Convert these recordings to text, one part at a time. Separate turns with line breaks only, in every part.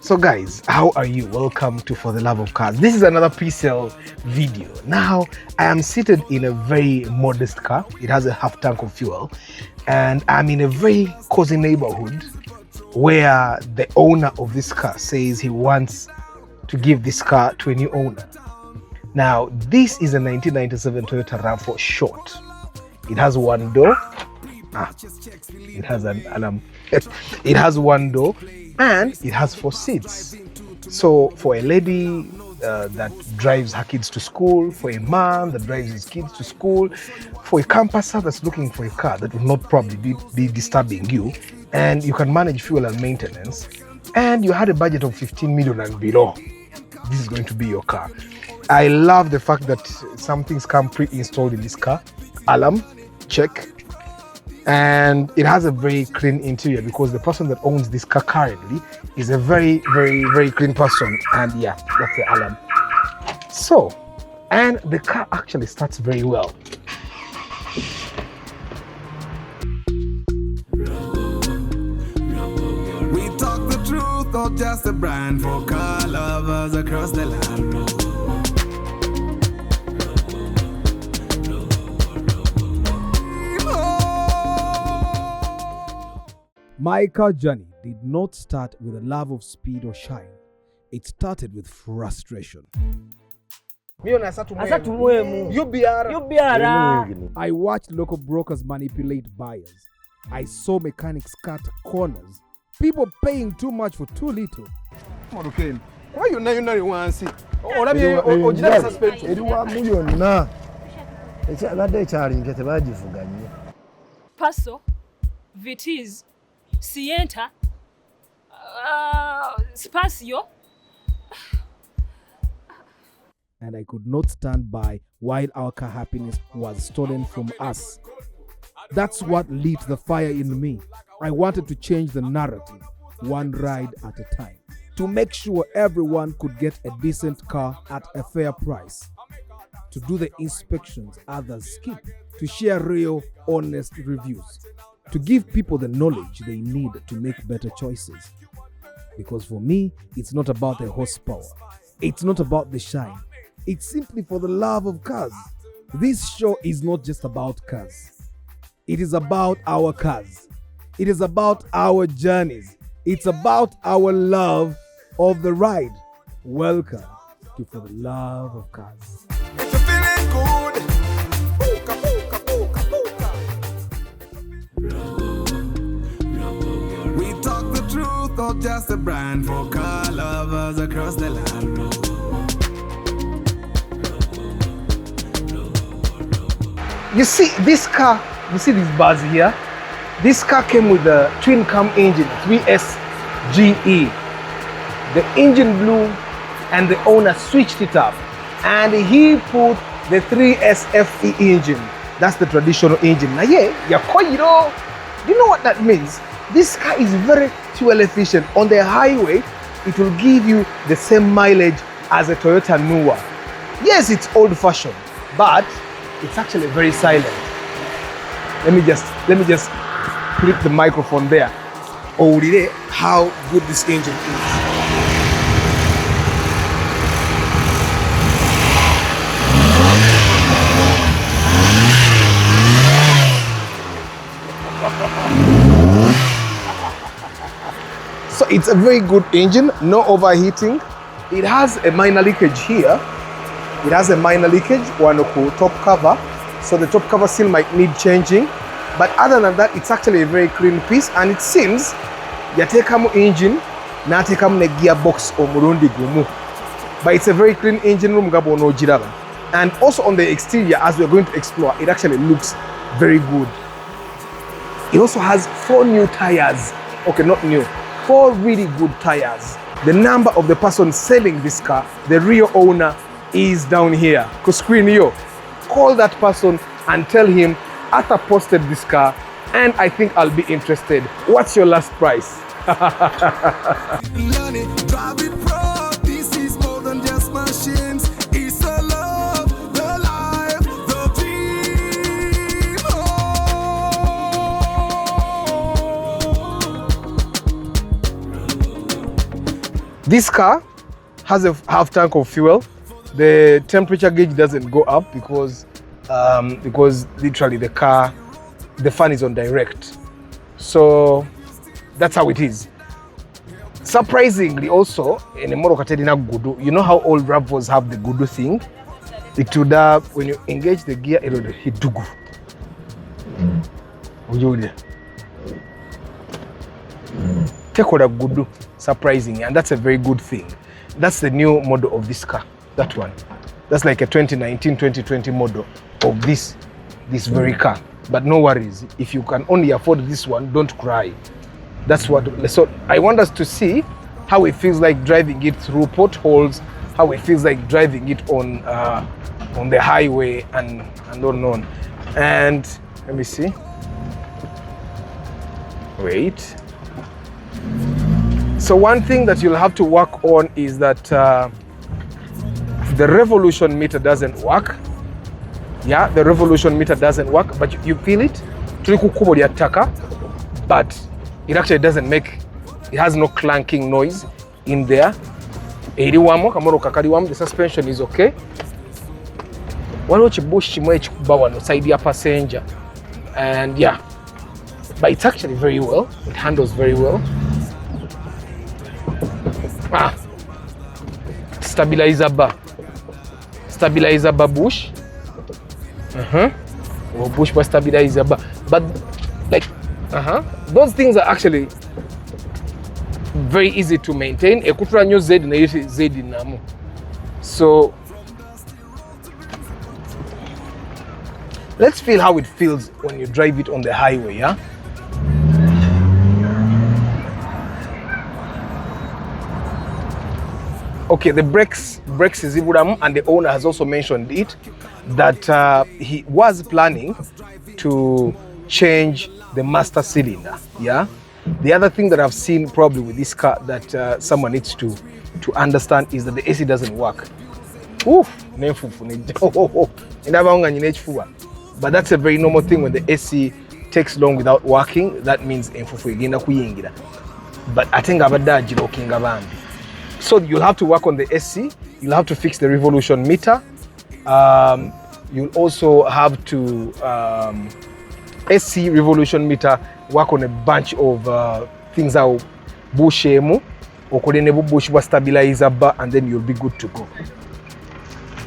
So guys, how are you? Welcome to For the Love of Cars. This is another pre-sale video. Now, I am seated in a very modest car. It has a half tank of fuel. And I'm in a very cozy neighborhood where the owner of this car says he wants to give this car to a new owner. Now, this is a 1997 Toyota RAV4 Short. It has one door. It has an alarm. It has one door and it has 4 seats. So for a lady that drives her kids to school, for a man that drives his kids to school, for a camperser that's looking for a car that will not probably be disturbing you, and you can manage fuel and maintenance, and you had a budget of 15 million and below, this is going to be your car. I love the fact that some things come pre-installed in this car. Alarm, check. And it has a very clean interior because the person that owns this car currently is a very, very, very clean person. And yeah, that's the alarm. So, and the car actually starts very well.
We talk the truth or just a brand for car lovers across the land.
My car journey did not start with a love of speed or shine. It started with frustration. I watched local brokers manipulate buyers. I saw mechanics cut corners. People paying too much for too little.
Why you know want to see?
Paso, Vitiz, Sienta, Spazio.
And I could not stand by while our car happiness was stolen from us. That's what lit the fire in me. I wanted to change the narrative, one ride at a time, to make sure everyone could get a decent car at a fair price, to do the inspections others skip, to share real, honest reviews, to give people the knowledge they need to make better choices. Because for me, it's not about the horsepower. It's not about the shine. It's simply for the love of cars. This show is not just about cars. It is about our cars. It is about our journeys. It's about our love of the ride. Welcome to For the Love of Cars.
If you're feeling good, we talk the truth or just a brand for car lovers across the land.
You see this car, you see this buzz here? This car came with a twin cam engine, 3S GE. The engine blew and the owner switched it up and he put the 3S FE engine. That's the traditional engine. Now yeah, you know what that means? This car is very fuel efficient. On the highway, it will give you the same mileage as a Toyota Nua. Yes, it's old fashioned, but it's actually very silent. Let me just flip the microphone there. Oh, how good this engine is. So it's a very good engine, no overheating. It has a minor leakage here. It has a minor leakage, one top cover. So the top cover still might need changing. But other than that, it's actually a very clean piece. And it seems, yatekamu engine, na tekamu ne gearbox omurundi gumu. But it's a very clean engine room gabo no jiraba. And also on the exterior, as we're going to explore, it actually looks very good. It also has 4 new tires. Okay, not new. 4 really good tires. The number of the person selling this car, the real owner, is down here. Because screen yo, call that person and tell him, Arthur posted this car and I think I'll be interested. What's your last price?
Learn it, drive it pro. This is more than just machines. It's the love, the life, the dream.
This car has a half tank of fuel. The temperature gauge doesn't go up because literally the fan is on direct. So that's how it is. Surprisingly also, in a motor gudu, you know how all RAV4s have the gudu thing? It would when you engage the gear, it would hit dugu. Take what a gudu, surprisingly, and that's a very good thing. That's the new model of this car, that one. That's like a 2019-2020 model of this very car. But no worries, if you can only afford this one, don't cry. That's what. So I want us to see how it feels like driving it through potholes, how it feels like driving it on the highway and on. And let me see. Wait. So one thing that you'll have to work on is that the revolution meter doesn't work. Yeah, the revolution meter doesn't work, but you feel it. But it actually doesn't make, it has no clanking noise in there. The suspension is okay. Side your passenger. And yeah, but it's actually very well. It handles very well. Stabilizer bar bush. Or bush bar stabilizer bar. But like those things are actually very easy to maintain. So let's feel how it feels when you drive it on the highway, yeah? Okay, the brakes is Iburam, and the owner has also mentioned it that he was planning to change the master cylinder, yeah? The other thing that I've seen probably with this car that someone needs to understand is that the AC doesn't work. But that's a very normal thing when the AC takes long without working. That means but I think so you'll have to work on the AC, you'll have to fix the revolution meter, you'll also have to AC revolution meter, work on a bunch of things that bushemu or bush stabilizer bar, and then you'll be good to go.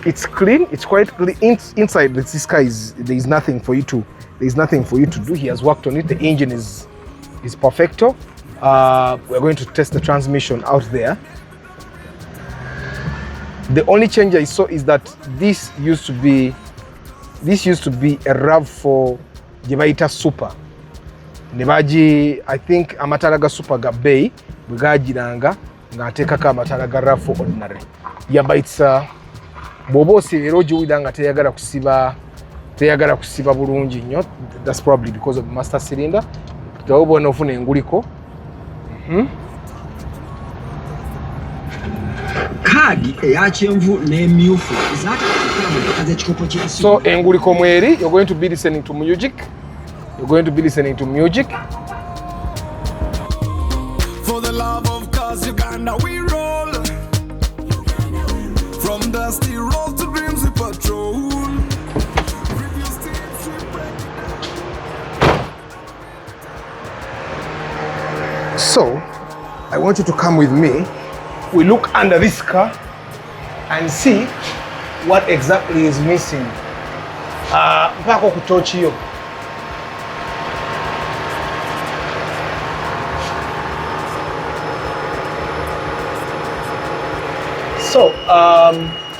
It's clean, it's quite clean. Inside this car there's nothing for you to do. He has worked on it. The engine is perfecto. We're going to test the transmission out there. The only change I saw is that this used to be a RAV4 Jebaita Super. Nebaji, I think amataraga Super Gabay, Bugajiranga, Natekaka Amataraga RAV4 Ordinary. Yeah, but it's Bobosi Roji Widanga Tayagara Kusiba Burunji Nyot. That's probably because of the master cylinder. Taobo Nofune Nguriko. So Enguriko Mweri, you're going to be listening to music. For
the love of cars, Uganda we roll. From dusty road to dreams we patrol.
So I want you to come with me. We look under this car and see what exactly is missing. Mpaka kutochiyo. So,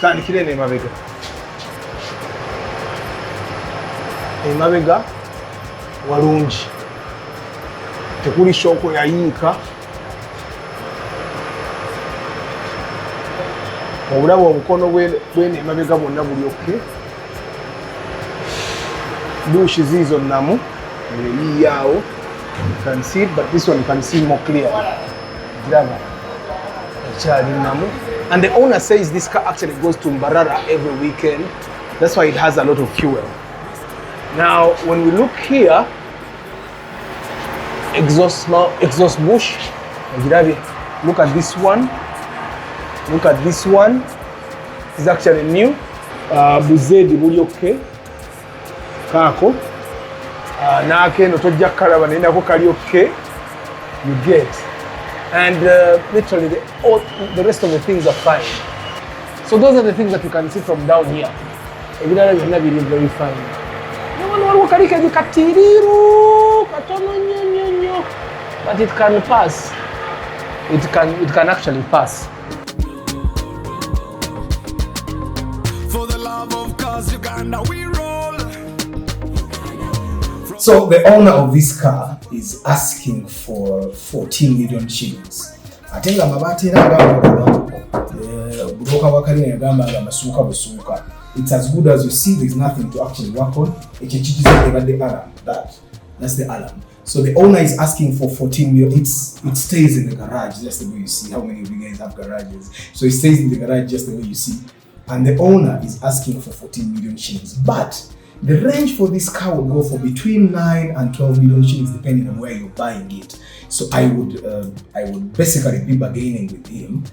tandikire n'emabega. Emabega walungi. Tekuli shoko yayiika. Obulabo obukono bwene emabega bwonna buli okay. Bush zizo namu yao. You can see it, but this one you can see more clearly. And the owner says this car actually goes to Mbarara every weekend. That's why it has a lot of fuel. Now, when we look here, exhaust bush. Look at this one. Look at this one. It's actually new. Buzedi buli okay. Kako. Nakeno tojja kalaba nenako kali okay. You get. And literally the rest of the things are fine. So those are the things that you can see from down here. Ebirala byonna biri very fine. Waliwo kali katiriru katono nnyo. But it can pass. It can actually pass.
For the love of cars, Uganda, we roll.
So the owner of this car is asking for 14 million shillings. Atenga mabati era budoka wakali yagamba amasuka busuka. It's as good as you see. There's nothing to actually work on. That's the alarm. So the owner is asking for 14 million. It stays in the garage, just the way you see. How many of you guys have garages? So it stays in the garage just the way you see. And the owner is asking for 14 million shillings. But the range for this car will go for between 9 and 12 million shillings depending on where you're buying it. So I would basically be bargaining with him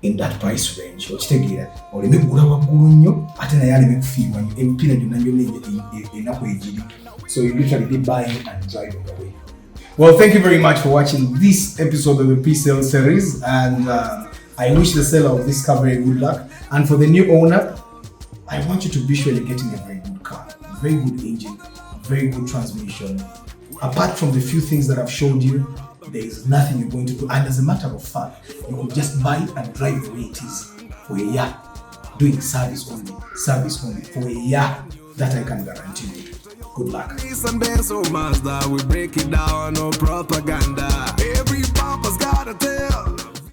in that price range. Okitegeera oleme kugula waggulu nnyo ate naye aleme kufiirwa nnyo emipiira gyonna ennaku egiri. So you literally be buying and driving away. Well, thank you very much for watching this episode of the P-Sale series, and I wish the seller of this car very good luck. And for the new owner, I want you to be sure you're getting a very good car, very good engine, very good transmission. Apart from the few things that I've showed you, there is nothing you're going to do. And as a matter of fact, you could just buy it and drive the way it is for a year, doing service only for a year. That I can guarantee you. Good luck.
Nissan Benz or Mazda, we break it down, no propaganda. Every papa's got a tail.